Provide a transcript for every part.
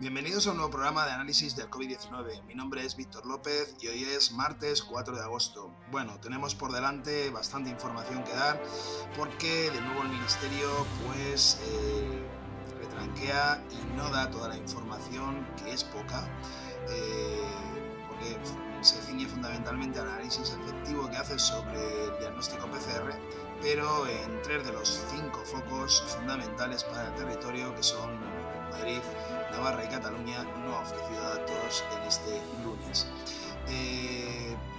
Bienvenidos a un nuevo programa de análisis del COVID-19. Mi nombre es Víctor López y hoy es martes 4 de agosto. Bueno, tenemos por delante bastante información que dar porque de nuevo el Ministerio retranquea y no da toda la información, que es poca, porque se ciñe fundamentalmente al análisis efectivo que hace sobre el diagnóstico PCR, pero en 3 de los 5 focos fundamentales para el territorio, que son Madrid, Navarra y Cataluña, no ha ofrecido datos en este lunes.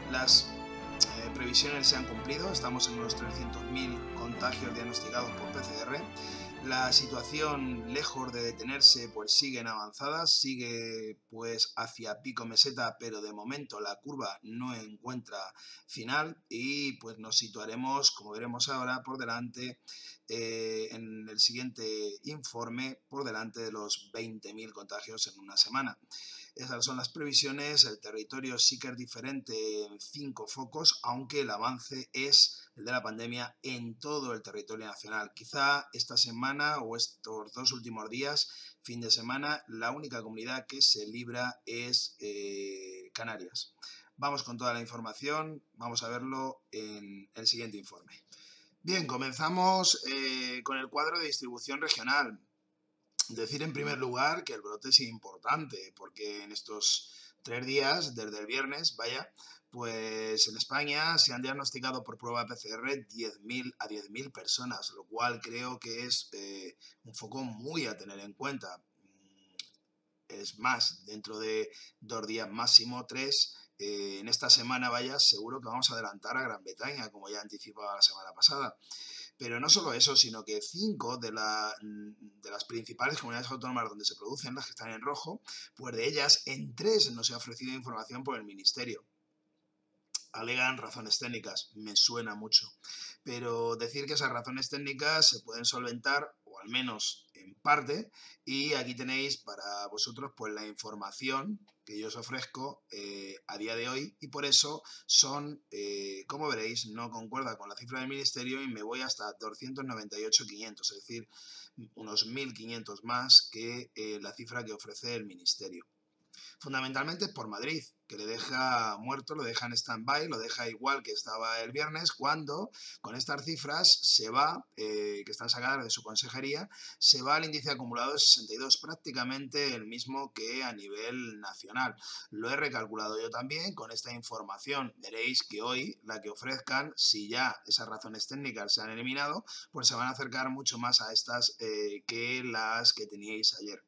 Las previsiones se han cumplido, estamos en unos 300.000 contagios diagnosticados por PCR. La situación, lejos de detenerse, pues sigue en avanzada, sigue pues hacia pico meseta, pero de momento la curva no encuentra final y pues nos situaremos, como veremos ahora, por delante en el siguiente informe, por delante de los 20.000 contagios en una semana. Esas son las previsiones. El territorio sí que es diferente en 5 focos, aunque el avance es el de la pandemia en todo el territorio nacional. Quizá esta semana o estos 2 últimos días, fin de semana, la única comunidad que se libra es Canarias. Vamos con toda la información, vamos a verlo en el siguiente informe. Bien, comenzamos con el cuadro de distribución regional. Decir en primer lugar que el brote es importante, porque en estos 3 días, desde el viernes, pues en España se han diagnosticado por prueba PCR 10.000 personas, lo cual creo que es un foco muy a tener en cuenta. Es más, dentro de 2 días, máximo 3, en esta semana, seguro que vamos a adelantar a Gran Bretaña, como ya anticipaba la semana pasada. Pero no solo eso, sino que 5 de las principales comunidades autónomas donde se producen, las que están en rojo, pues de ellas en 3 no se ha ofrecido información por el Ministerio. Alegan razones técnicas, me suena mucho, pero decir que esas razones técnicas se pueden solventar, o al menos en parte, y aquí tenéis para vosotros pues la información que yo os ofrezco a día de hoy, y por eso son, como veréis, no concuerda con la cifra del Ministerio y me voy hasta 298.500, es decir, unos 1.500 más que la cifra que ofrece el Ministerio. Fundamentalmente por Madrid, que le deja muerto, lo deja en stand-by, lo deja igual que estaba el viernes, cuando con estas cifras se va, que están sacadas de su consejería, se va al índice acumulado de 62, prácticamente el mismo que a nivel nacional. Lo he recalculado yo también con esta información. Veréis que hoy la que ofrezcan, si ya esas razones técnicas se han eliminado, pues se van a acercar mucho más a estas que las que teníais ayer.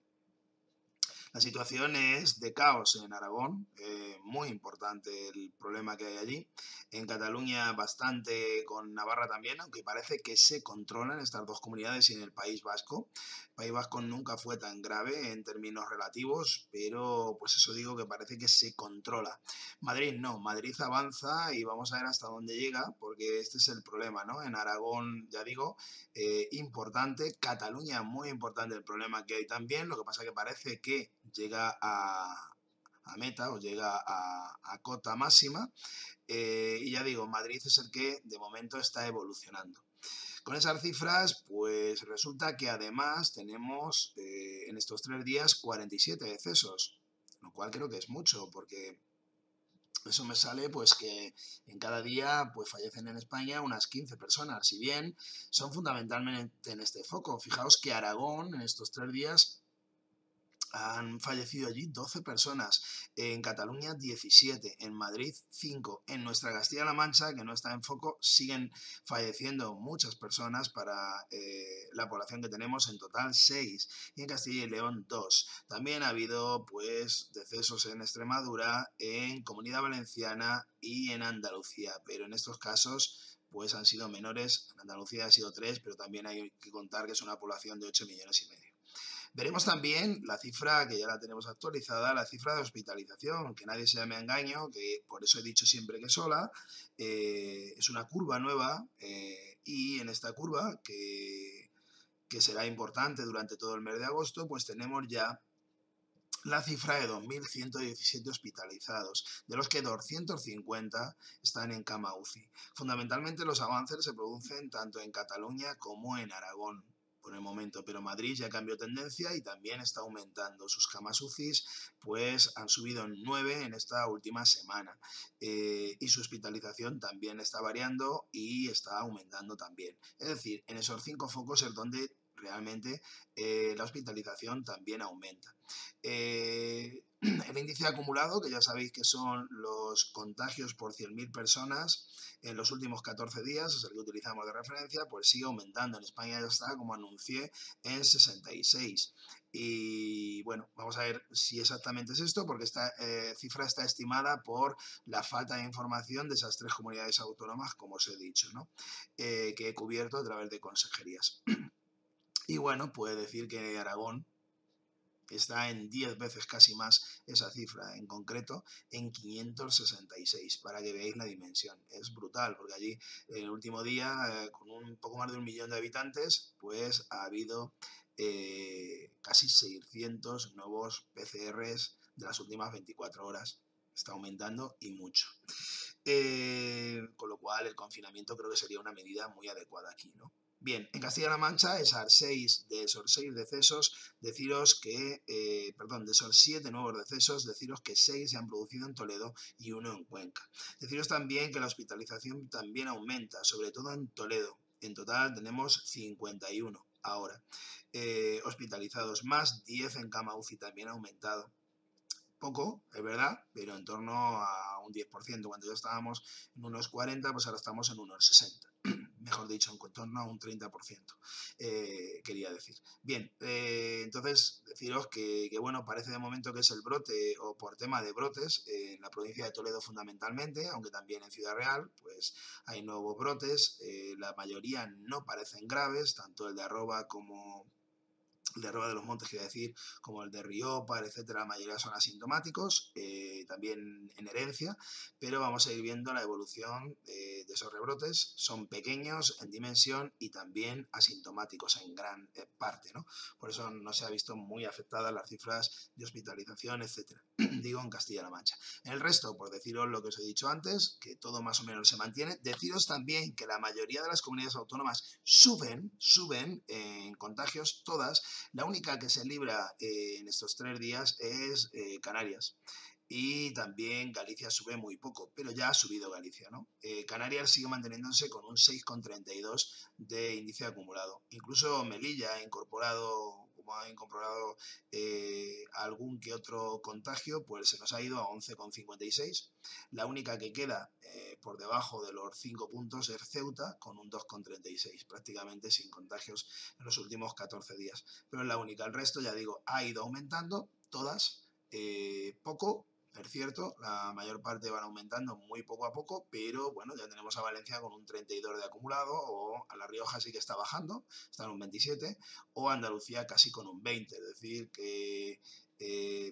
La situación es de caos en Aragón, muy importante el problema que hay allí. En Cataluña bastante, con Navarra también, aunque parece que se controlan estas 2 comunidades y en el País Vasco. El País Vasco nunca fue tan grave en términos relativos, pero pues eso digo que parece que se controla. Madrid no, Madrid avanza y vamos a ver hasta dónde llega, porque este es el problema, ¿no? En Aragón, ya digo, importante. Cataluña, muy importante el problema que hay también, lo que pasa que parece que llega a meta o llega a cota máxima, y ya digo, Madrid es el que de momento está evolucionando. Con esas cifras, pues resulta que además tenemos en estos 3 días 47 decesos, lo cual creo que es mucho, porque eso me sale pues que en cada día pues fallecen en España unas 15 personas, si bien son fundamentalmente en este foco. Fijaos que Aragón en estos 3 días han fallecido allí 12 personas, en Cataluña 17, en Madrid 5, en nuestra Castilla-La Mancha, que no está en foco, siguen falleciendo muchas personas para la población que tenemos, en total 6, y en Castilla y León 2. También ha habido pues decesos en Extremadura, en Comunidad Valenciana y en Andalucía, pero en estos casos pues han sido menores. En Andalucía ha sido 3, pero también hay que contar que es una población de 8,5 millones. Veremos también la cifra, que ya la tenemos actualizada, la cifra de hospitalización, que nadie se llame a engaño, que por eso he dicho siempre que sola, es una curva nueva, y en esta curva, que será importante durante todo el mes de agosto, pues tenemos ya la cifra de 2.117 hospitalizados, de los que 250 están en cama UCI. Fundamentalmente los avances se producen tanto en Cataluña como en Aragón. por el momento, pero Madrid ya cambió tendencia y también está aumentando. Sus camas UCIs pues han subido en 9 en esta última semana y su hospitalización también está variando y está aumentando también. Es decir, en esos 5 focos es donde realmente la hospitalización también aumenta. El índice acumulado, que ya sabéis que son los contagios por 100.000 personas en los últimos 14 días, es el que utilizamos de referencia, pues sigue aumentando. En España ya está, como anuncié, en 66. Y bueno, vamos a ver si exactamente es esto, porque esta cifra está estimada por la falta de información de esas 3 comunidades autónomas, como os he dicho, ¿no? Que he cubierto a través de consejerías. Y bueno, puede decir que Aragón está en 10 veces casi más esa cifra, en concreto en 566, para que veáis la dimensión. Es brutal, porque allí el último día, con un poco más de 1 millón de habitantes, pues ha habido casi 600 nuevos PCRs de las últimas 24 horas. Está aumentando y mucho. Con lo cual el confinamiento creo que sería una medida muy adecuada aquí, ¿no? Bien, en Castilla-La Mancha, de esos 6 decesos, deciros que, de esos 7 nuevos decesos, deciros que 6 se han producido en Toledo y 1 en Cuenca. Deciros también que la hospitalización también aumenta, sobre todo en Toledo. En total tenemos 51 ahora hospitalizados, más 10 en cama UCI también ha aumentado. Poco, es verdad, pero en torno a un 10%. Cuando ya estábamos en unos 40, pues ahora estamos en unos 60. Mejor dicho, en torno a un 30%, quería decir. Bien, entonces deciros que, bueno, parece de momento que es el brote, o por tema de brotes, en la provincia de Toledo fundamentalmente, aunque también en Ciudad Real, pues hay nuevos brotes, la mayoría no parecen graves, tanto el de Arroba como el de Arroba de los Montes, quiero decir, como el de Riópar, etcétera, la mayoría son asintomáticos, también en herencia, pero vamos a ir viendo la evolución de esos rebrotes. Son pequeños en dimensión y también asintomáticos en gran parte, ¿no? Por eso no se ha visto muy afectadas las cifras de hospitalización, etcétera. Digo, en Castilla-La Mancha. En el resto, por deciros lo que os he dicho antes, que todo más o menos se mantiene, deciros también que la mayoría de las comunidades autónomas suben en contagios, todas. La única que se libra en estos 3 días es Canarias. Y también Galicia sube muy poco, pero ya ha subido Galicia, ¿no? Canarias sigue manteniéndose con un 6,32 de índice acumulado. Incluso Melilla ha incorporado algún que otro contagio, pues se nos ha ido a 11,56. La única que queda por debajo de los 5 puntos es Ceuta, con un 2,36, prácticamente sin contagios en los últimos 14 días. Pero es la única. El resto, ya digo, ha ido aumentando, todas, poco. Es cierto, la mayor parte van aumentando muy poco a poco, pero bueno, ya tenemos a Valencia con un 32 de acumulado, o a La Rioja sí que está bajando, está en un 27, o Andalucía casi con un 20, es decir, que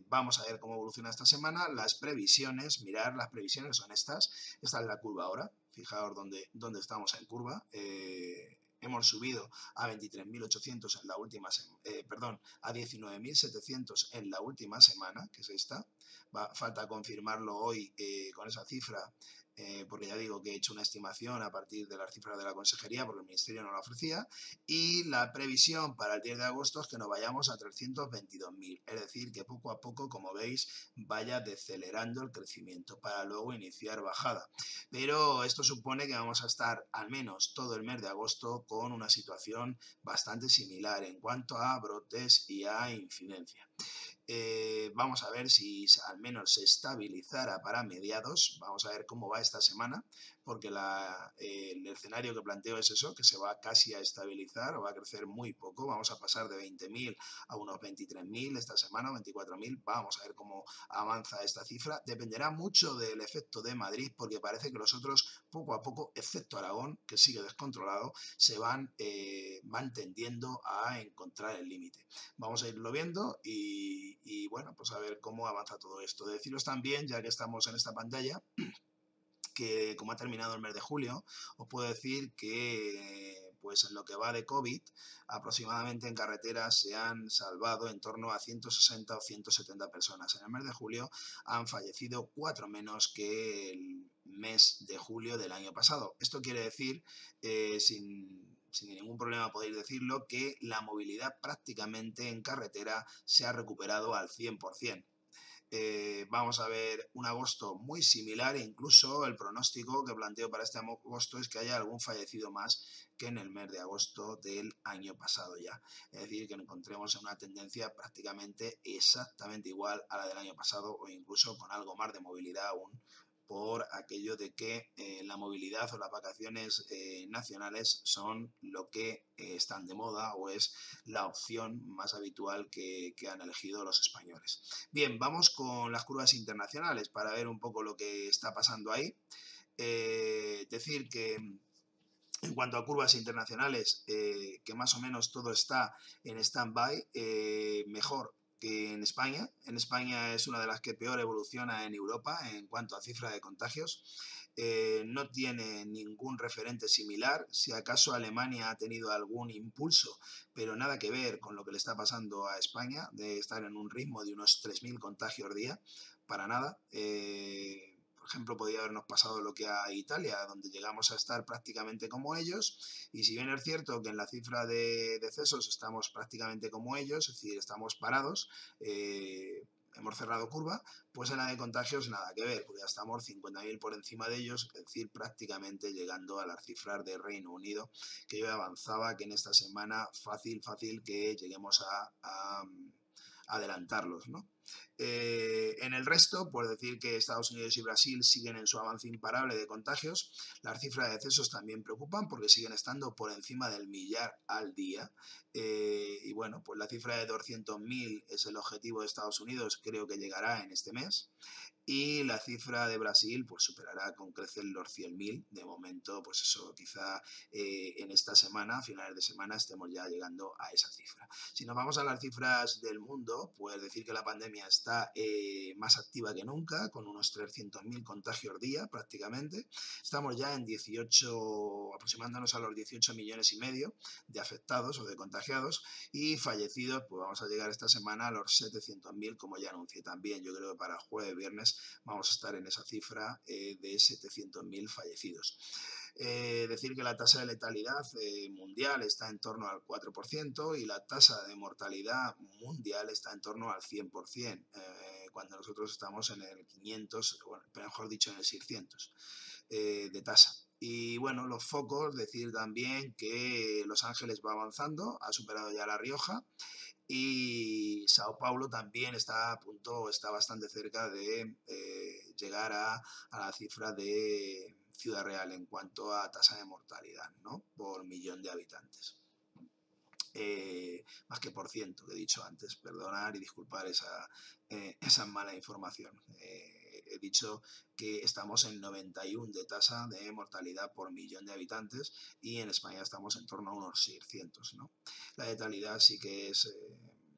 vamos a ver cómo evoluciona esta semana. Las previsiones, mirar, las previsiones son estas. Esta es la curva ahora, fijaos dónde estamos en curva. Hemos subido a 23.800 en la última a 19.700 en la última semana, que es esta. Falta confirmarlo hoy con esa cifra, porque ya digo que he hecho una estimación a partir de las cifras de la consejería, porque el ministerio no la ofrecía, y la previsión para el 10 de agosto es que nos vayamos a 322.000, es decir, que poco a poco, como veis, vaya decelerando el crecimiento para luego iniciar bajada. Pero esto supone que vamos a estar al menos todo el mes de agosto con una situación bastante similar en cuanto a brotes y a incidencia. Vamos a ver si al menos se estabilizara para mediados. Vamos a ver cómo va esta semana, porque el escenario que planteo es eso, que se va casi a estabilizar o va a crecer muy poco. Vamos a pasar de 20.000 a unos 23.000 esta semana, 24.000. Vamos a ver cómo avanza esta cifra. Dependerá mucho del efecto de Madrid, porque parece que los otros, poco a poco, excepto Aragón, que sigue descontrolado, se van tendiendo a encontrar el límite. Vamos a irlo viendo y bueno, pues a ver cómo avanza todo esto. Deciros también, ya que estamos en esta pantalla, que como ha terminado el mes de julio, os puedo decir que pues en lo que va de COVID, aproximadamente en carreteras se han salvado en torno a 160 o 170 personas. En el mes de julio han fallecido 4 menos que el mes de julio del año pasado. Esto quiere decir, sin sin ningún problema podéis decirlo, que la movilidad prácticamente en carretera se ha recuperado al 100%. Vamos a ver un agosto muy similar e incluso el pronóstico que planteo para este agosto es que haya algún fallecido más que en el mes de agosto del año pasado ya. Es decir, que nos encontremos en una tendencia prácticamente exactamente igual a la del año pasado o incluso con algo más de movilidad aún, por aquello de que la movilidad o las vacaciones nacionales son lo que están de moda o es la opción más habitual que han elegido los españoles. Bien, vamos con las curvas internacionales para ver un poco lo que está pasando ahí. Decir que en cuanto a curvas internacionales, que más o menos todo está en stand-by, mejor que en España. En España es una de las que peor evoluciona en Europa en cuanto a cifra de contagios. No tiene ningún referente similar, si acaso Alemania ha tenido algún impulso, pero nada que ver con lo que le está pasando a España, de estar en un ritmo de unos 3.000 contagios día, para nada. Por ejemplo, podría habernos pasado lo que a Italia, donde llegamos a estar prácticamente como ellos, y si bien es cierto que en la cifra de decesos estamos prácticamente como ellos, es decir, estamos parados, hemos cerrado curva, pues en la de contagios nada que ver, porque ya estamos 50.000 por encima de ellos, es decir, prácticamente llegando a las cifras de Reino Unido, que yo avanzaba que en esta semana fácil que lleguemos a adelantarlos, ¿no? En el resto, por decir que Estados Unidos y Brasil siguen en su avance imparable de contagios, las cifras de decesos también preocupan porque siguen estando por encima del 1.000.000 al día. Y bueno, pues la cifra de 200.000 es el objetivo de Estados Unidos, creo que llegará en este mes. Y la cifra de Brasil pues superará con creces los 100.000. De momento, pues eso, quizá en esta semana, a finales de semana, estemos ya llegando a esa cifra. Si nos vamos a las cifras del mundo, pues decir que la pandemia está más activa que nunca, con unos 300.000 contagios día prácticamente. Estamos ya en 18, aproximándonos a los 18,5 millones de afectados o de contagiados, y fallecidos, pues vamos a llegar esta semana a los 700.000, como ya anuncié también. Yo creo que para jueves, viernes, vamos a estar en esa cifra de 700.000 fallecidos. Decir que la tasa de letalidad mundial está en torno al 4% y la tasa de mortalidad mundial está en torno al 100%, cuando nosotros estamos en el 500, bueno, mejor dicho, en el 600 de tasa. Y bueno, los focos, decir también que Los Ángeles va avanzando, ha superado ya La Rioja, y Sao Paulo también está a punto, está bastante cerca de llegar a la cifra de Ciudad Real en cuanto a tasa de mortalidad, ¿no?, por millón de habitantes. Más que por ciento, que he dicho antes, perdonar y disculpar esa mala información. He dicho que estamos en 91 de tasa de mortalidad por millón de habitantes y en España estamos en torno a unos 600, ¿no? La letalidad sí que es...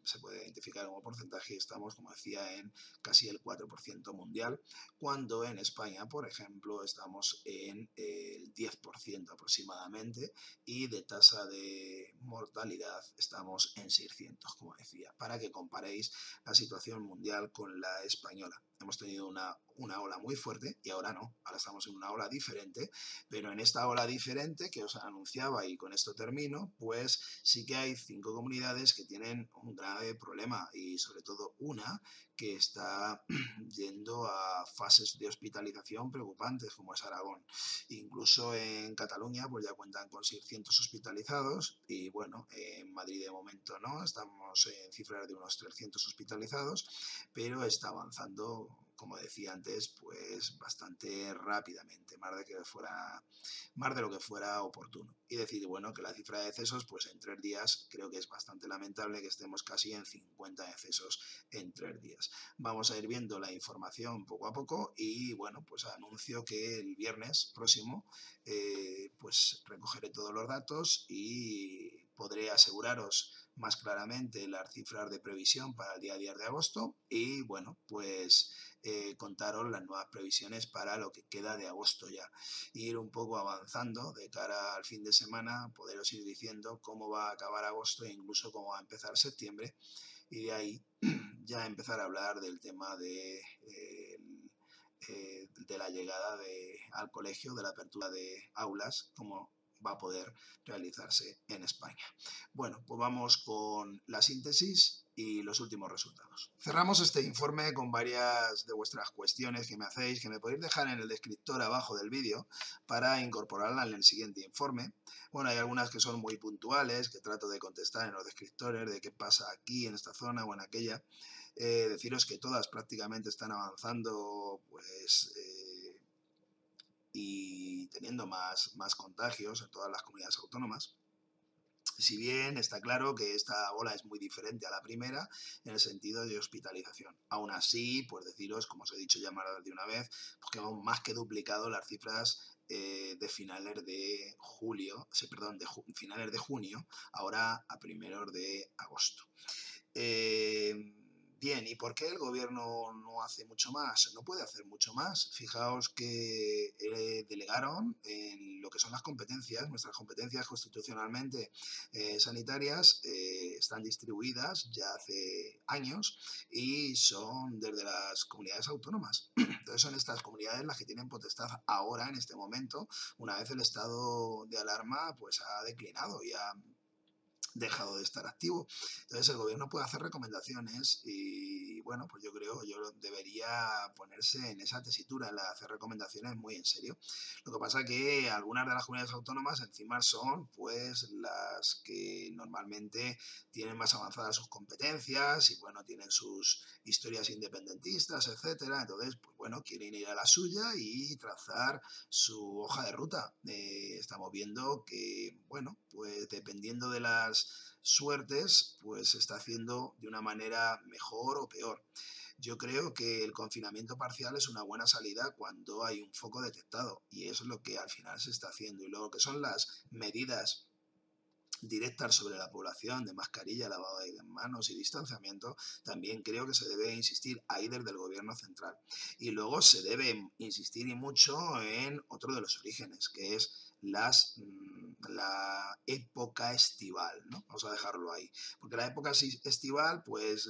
se puede identificar como porcentaje y estamos, como decía, en casi el 4% mundial, cuando en España, por ejemplo, estamos en el 10% aproximadamente, y de tasa de mortalidad estamos en 600, como decía, para que comparéis la situación mundial con la española. Hemos tenido una ola muy fuerte y ahora no, ahora estamos en una ola diferente, pero en esta ola diferente que os anunciaba, y con esto termino, pues sí que hay 5 comunidades que tienen un grave problema, y sobre todo una que está yendo a fases de hospitalización preocupantes, como es Aragón. Incluso en Cataluña pues ya cuentan con 600 hospitalizados, y bueno, en Madrid de momento no, estamos en cifras de unos 300 hospitalizados, pero está avanzando, como decía antes, pues bastante rápidamente, más de lo que fuera oportuno. Y decir, bueno, que la cifra de decesos, pues en 3 días creo que es bastante lamentable que estemos casi en 50 decesos en 3 días. Vamos a ir viendo la información poco a poco y bueno, pues anuncio que el viernes próximo pues recogeré todos los datos y podré aseguraros más claramente las cifras de previsión para el día 10 de agosto y bueno, pues contaros las nuevas previsiones para lo que queda de agosto ya. Ir un poco avanzando de cara al fin de semana, poderos ir diciendo cómo va a acabar agosto e incluso cómo va a empezar septiembre, y de ahí ya empezar a hablar del tema de la llegada al colegio, de la apertura de aulas, como va a poder realizarse en España. Bueno, pues vamos con la síntesis y los últimos resultados. Cerramos este informe con varias de vuestras cuestiones que me hacéis, que me podéis dejar en el descriptor abajo del vídeo para incorporarla en el siguiente informe. Bueno, hay algunas que son muy puntuales, que trato de contestar en los descriptores, de qué pasa aquí, en esta zona o en aquella. Deciros que todas prácticamente están avanzando, pues, y teniendo más contagios en todas las comunidades autónomas. Si bien está claro que esta ola es muy diferente a la primera en el sentido de hospitalización. Aún así, pues deciros, como os he dicho ya más de una vez, pues que hemos más que duplicado las cifras de finales de julio, perdón, de finales de junio, ahora a primeros de agosto. Bien, ¿y por qué el gobierno no hace mucho más? No puede hacer mucho más. Fijaos que delegaron en lo que son las competencias, nuestras competencias constitucionalmente sanitarias están distribuidas ya hace años y son desde las comunidades autónomas. Entonces son estas comunidades las que tienen potestad ahora, en este momento, una vez el estado de alarma pues ha declinado y ha dejado de estar activo. Entonces el gobierno puede hacer recomendaciones y bueno, pues yo debería ponerse en esa tesitura, en la hacer recomendaciones muy en serio. Lo que pasa que algunas de las comunidades autónomas encima son pues las que normalmente tienen más avanzadas sus competencias y bueno, tienen sus historias independentistas, etcétera. Entonces, pues bueno, quieren ir a la suya y trazar su hoja de ruta. Estamos viendo que, bueno, pues dependiendo de las suertes, pues se está haciendo de una manera mejor o peor. Yo creo que el confinamiento parcial es una buena salida cuando hay un foco detectado y eso es lo que al final se está haciendo. Y luego que son las medidas directas sobre la población de mascarilla, lavado de manos y distanciamiento, también creo que se debe insistir ahí desde el gobierno central. Y luego se debe insistir y mucho en otro de los orígenes, que es la época estival, ¿no? Vamos a dejarlo ahí. Porque la época estival pues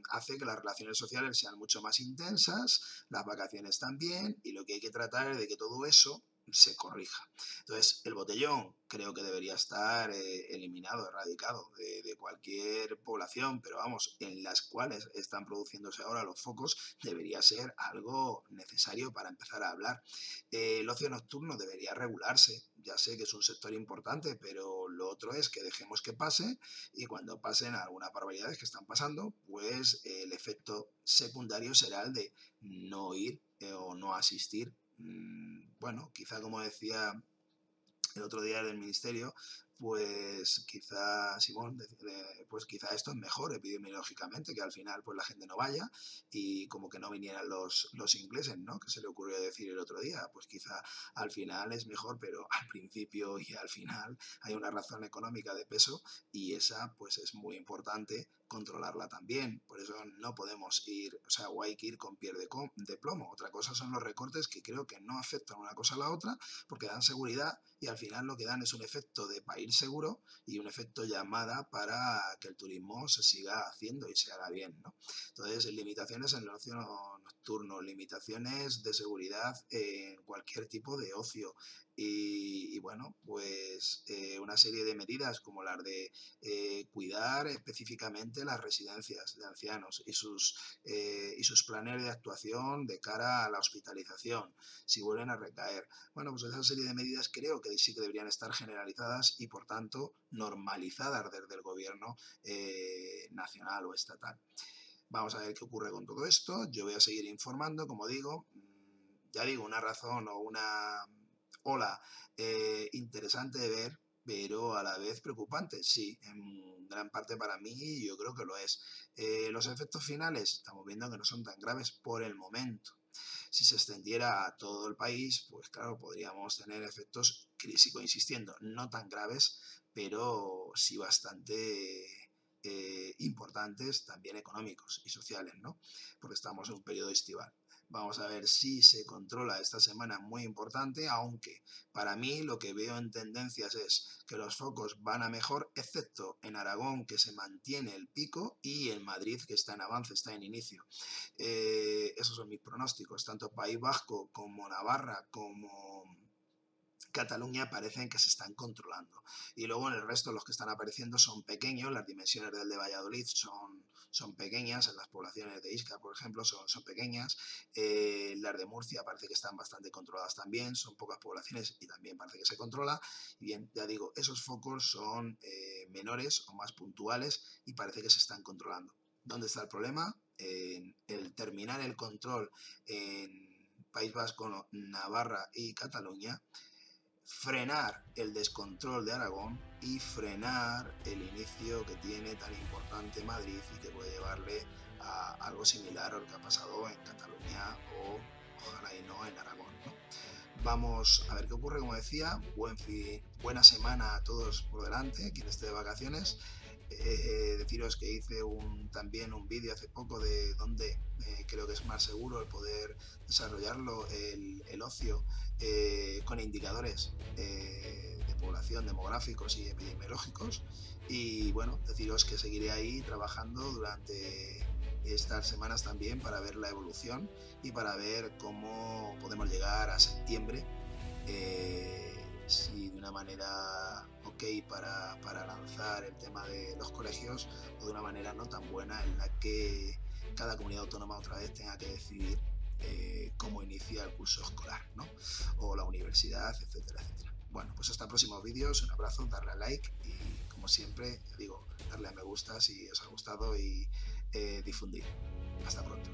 hace que las relaciones sociales sean mucho más intensas, las vacaciones también, y lo que hay que tratar es de que todo eso se corrija. Entonces, el botellón creo que debería estar eliminado, erradicado de cualquier población, pero vamos, en las cuales están produciéndose ahora los focos, debería ser algo necesario para empezar a hablar. El ocio nocturno debería regularse. Ya sé que es un sector importante, pero lo otro es que dejemos que pase y cuando pasen algunas barbaridades que están pasando, pues el efecto secundario será el de no ir o no asistir. Bueno, quizá como decía el otro día del ministerio, pues quizá, Simón, pues quizá esto es mejor epidemiológicamente, que al final pues la gente no vaya y como que no vinieran los ingleses, ¿no? Que se le ocurrió decir el otro día, pues quizá al final es mejor, pero al principio y al final hay una razón económica de peso y esa pues es muy importante controlarla también. Por eso no podemos ir, o sea, o hay que ir con pie de plomo. Otra cosa son los recortes que creo que no afectan una cosa a la otra porque dan seguridad y al final lo que dan es un efecto de país seguro y un efecto llamada para que el turismo se siga haciendo y se haga bien, ¿no? Entonces, limitaciones en el ocio nocturno, limitaciones de seguridad en cualquier tipo de ocio y bueno, pues una serie de medidas como las de cuidar específicamente las residencias de ancianos y sus planes de actuación de cara a la hospitalización, si vuelven a recaer. Bueno, pues esa serie de medidas creo que sí que deberían estar generalizadas y por tanto normalizadas desde el gobierno nacional o estatal. Vamos a ver qué ocurre con todo esto. Yo voy a seguir informando, como digo, ya digo, una razón o una ola interesante de ver, pero a la vez preocupante, sí, en gran parte para mí yo creo que lo es. Los efectos finales estamos viendo que no son tan graves por el momento. Si se extendiera a todo el país, pues claro, podríamos tener efectos, que sigo insistiendo, no tan graves, pero sí bastante importantes, también económicos y sociales, ¿no? Porque estamos en un periodo estival. Vamos a ver si se controla esta semana muy importante, aunque para mí lo que veo en tendencias es que los focos van a mejor, excepto en Aragón, que se mantiene el pico, y en Madrid, que está en avance, está en inicio. Esos son mis pronósticos, tanto País Vasco como Navarra, como Cataluña parecen que se están controlando. Y luego en el resto los que están apareciendo son pequeños, las dimensiones del de Valladolid son pequeñas, en las poblaciones de Isca, por ejemplo, son pequeñas, las de Murcia parece que están bastante controladas también, son pocas poblaciones y también parece que se controla. Y bien, ya digo, esos focos son menores o más puntuales y parece que se están controlando. ¿Dónde está el problema? En el terminar el control en País Vasco, Navarra y Cataluña, frenar el descontrol de Aragón y frenar el inicio que tiene tan importante Madrid y que puede llevarle a algo similar a lo que ha pasado en Cataluña o ojalá y no en Aragón, ¿no? Vamos a ver qué ocurre, como decía, buena semana a todos por delante, quien esté de vacaciones. Deciros que hice también un vídeo hace poco de dónde creo que es más seguro el poder desarrollarlo, el ocio, con indicadores de población, demográficos y epidemiológicos. Y bueno, deciros que seguiré ahí trabajando durante estas semanas también para ver la evolución y para ver cómo podemos llegar a septiembre, si de una manera ok para lanzar el tema de los colegios o de una manera no tan buena en la que cada comunidad autónoma otra vez tenga que decidir cómo inicia el curso escolar, ¿no? O la universidad, etcétera, etcétera. Bueno, pues hasta próximos vídeos, un abrazo, darle a like y como siempre, digo, darle a me gusta si os ha gustado y difundir. Hasta pronto.